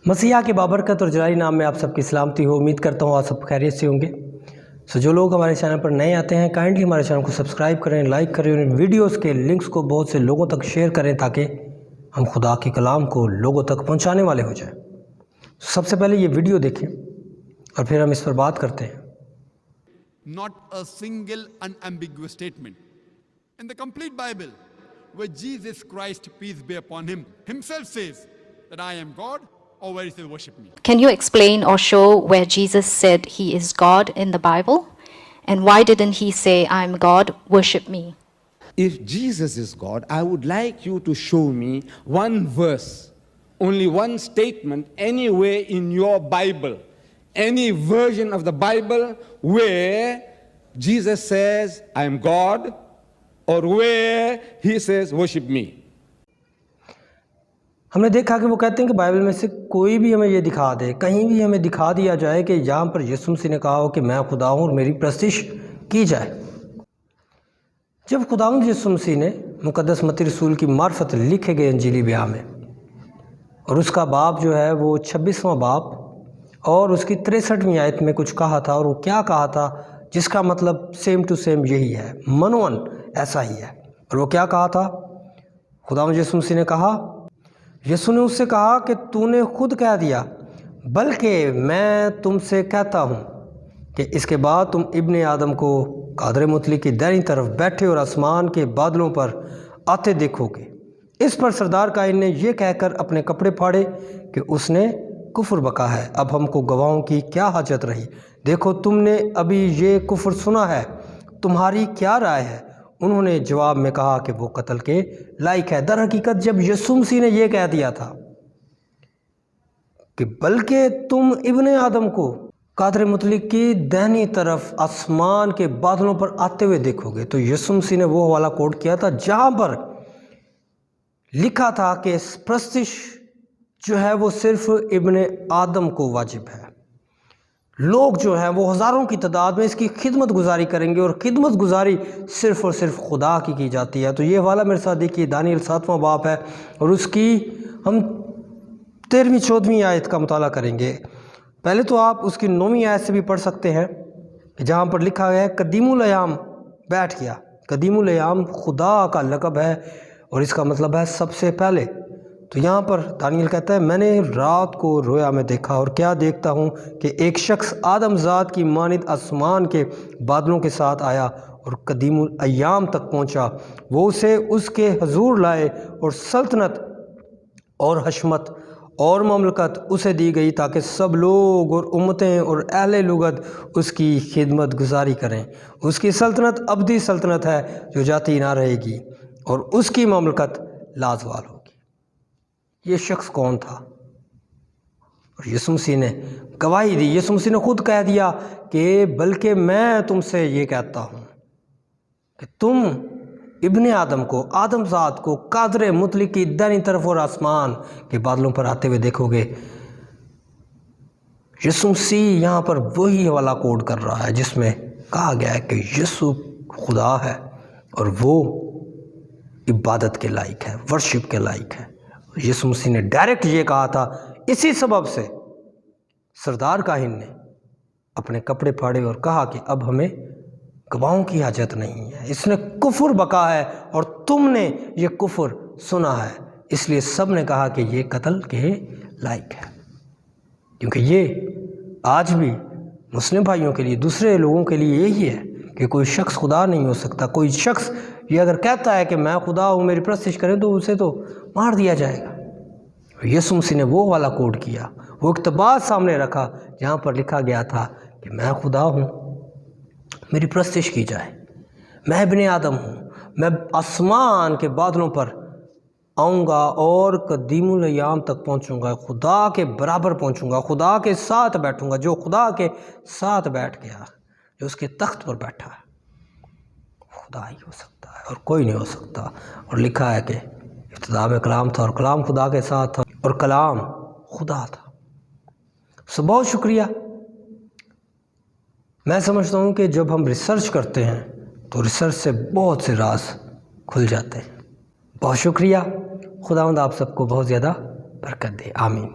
مسیح کے بابرکت اور جلالی نام میں آپ سب کی سلامتی ہو۔ امید کرتا ہوں آپ سب خیریت سے ہوں گے۔ جو لوگ ہمارے چینل پر نئے آتے ہیں کائنڈلی ہمارے چینل کو سبسکرائب کریں، لائک کریں اور ان ویڈیوز کے لنکس کو بہت سے لوگوں تک شیئر کریں تاکہ ہم خدا کے کلام کو لوگوں تک پہنچانے والے ہو جائیں۔ سب سے پہلے یہ ویڈیو دیکھیں اور پھر ہم اس پر بات کرتے ہیں۔ Not a single unambiguous statement. In the complete Bible, where Jesus Christ, peace be upon him, himself says that I am God, or where he says worship me. Can you explain or show where Jesus said he is God in the Bible? And why didn't he say, I am God, worship me? If Jesus is God, I would like you to show me one verse, only one statement anywhere in your Bible, any version of the Bible where Jesus says, I am God, or where he says, worship me. ہم نے دیکھا کہ وہ کہتے ہیں کہ Bible میں سے کوئی بھی ہمیں یہ دکھا دے، کہیں بھی ہمیں دکھا دیا جائے کہ جہاں پر یسوع مسیح نے کہا ہو کہ میں خدا ہوں اور میری پرستش کی جائے۔ جب خداوند یسوع مسیح نے مقدس متی رسول کی معرفت لکھے گئے انجیلی بیان میں، اور اس کا باب جو ہے وہ 26واں باب اور اس کی 63ویں آیت میں کچھ کہا تھا، اور وہ کیا کہا تھا جس کا مطلب سیم ٹو سیم یہی ہے، منون ایسا ہی ہے۔ اور وہ کیا کہا تھا؟ خداوند یسوع مسیح نے کہا، یسوع نے اس سے کہا کہ تو نے خود کہہ دیا، بلکہ میں تم سے کہتا ہوں کہ اس کے بعد تم ابن آدم کو قادر مطلق کی دائیں طرف بیٹھے اور آسمان کے بادلوں پر آتے دیکھو گے۔ اس پر سردار کائن نے یہ کہہ کر اپنے کپڑے پھاڑے کہ اس نے کفر بکا ہے، اب ہم کو گواہوں کی کیا حاجت رہی؟ دیکھو تم نے ابھی یہ کفر سنا ہے، تمہاری کیا رائے ہے؟ انہوں نے جواب میں کہا کہ وہ قتل کے لائق ہے۔ در حقیقت جب یسوع مسیح نے یہ کہہ دیا تھا کہ بلکہ تم ابن آدم کو قادر مطلق کی دہنی طرف آسمان کے بادلوں پر آتے ہوئے دیکھو گے، تو یسوع مسیح نے وہ حوالہ کوٹ کیا تھا جہاں پر لکھا تھا کہ پرستش جو ہے وہ صرف ابن آدم کو واجب ہے۔ لوگ جو ہیں وہ ہزاروں کی تعداد میں اس کی خدمت گزاری کریں گے، اور خدمت گزاری صرف اور صرف خدا کی جاتی ہے۔ تو یہ حوالہ میرے ساتھ دیکھیے، دانیل 7واں باب ہے اور اس کی ہم 13ویں 14ویں آیت کا مطالعہ کریں گے۔ پہلے تو آپ اس کی 9ویں آیت سے بھی پڑھ سکتے ہیں جہاں پر لکھا گیا ہے قدیم الایام بیٹھ گیا۔ قدیم الایام خدا کا لقب ہے اور اس کا مطلب ہے سب سے پہلے۔ تو یہاں پر دانیل کہتا ہے، میں نے رات کو رویا میں دیکھا اور کیا دیکھتا ہوں کہ ایک شخص آدم ذات کی مانند آسمان کے بادلوں کے ساتھ آیا اور قدیم الایام تک پہنچا۔ وہ اسے اس کے حضور لائے اور سلطنت اور حشمت اور مملکت اسے دی گئی تاکہ سب لوگ اور امتیں اور اہل لغت اس کی خدمت گزاری کریں۔ اس کی سلطنت ابدی سلطنت ہے جو جاتی نہ رہے گی، اور اس کی مملکت لازوال ہوگی۔ یہ شخص کون تھا؟ اور یسوع مسیح نے گواہی دی، یسوع مسیح نے خود کہہ دیا کہ بلکہ میں تم سے یہ کہتا ہوں کہ تم ابن آدم کو، آدم ذات کو قادر مطلق کی دائیں طرف اور آسمان کے بادلوں پر آتے ہوئے دیکھو گے۔ یسوع مسیح یہاں پر وہی حوالہ کوڈ کر رہا ہے جس میں کہا گیا ہے کہ یسوع خدا ہے اور وہ عبادت کے لائق ہے، ورشپ کے لائق ہے۔ یسوع مسیح نے ڈائریکٹ یہ کہا تھا، اسی سبب سے سردار کاہن نے اپنے کپڑے پھاڑے اور کہا کہ اب ہمیں گواہوں کی حاجت نہیں ہے، اس نے کفر بکا ہے اور تم نے یہ کفر سنا ہے، اس لیے سب نے کہا کہ یہ قتل کے لائق ہے۔ کیونکہ یہ آج بھی مسلم بھائیوں کے لیے، دوسرے لوگوں کے لیے یہی ہے کہ کوئی شخص خدا نہیں ہو سکتا۔ کوئی شخص یہ اگر کہتا ہے کہ میں خدا ہوں، میری پرستش کریں، تو اسے تو مار دیا جائے گا۔ یسوع مسیح نے وہ والا کوڈ کیا، وہ اقتباس سامنے رکھا جہاں پر لکھا گیا تھا کہ میں خدا ہوں، میری پرستش کی جائے، میں ابن آدم ہوں، میں آسمان کے بادلوں پر آؤں گا اور قدیم الایام تک پہنچوں گا، خدا کے برابر پہنچوں گا، خدا کے ساتھ بیٹھوں گا۔ جو خدا کے ساتھ بیٹھ گیا، جو اس کے تخت پر بیٹھا ہے، خدا ہی ہو سکتا ہے اور کوئی نہیں ہو سکتا۔ اور لکھا ہے کہ ابتدا میں کلام تھا اور کلام خدا کے ساتھ تھا اور کلام خدا تھا۔ بہت شکریہ۔ میں سمجھتا ہوں کہ جب ہم ریسرچ کرتے ہیں تو ریسرچ سے بہت سے راز کھل جاتے ہیں۔ بہت شکریہ۔ خداوند آپ سب کو بہت زیادہ برکت دے، آمین۔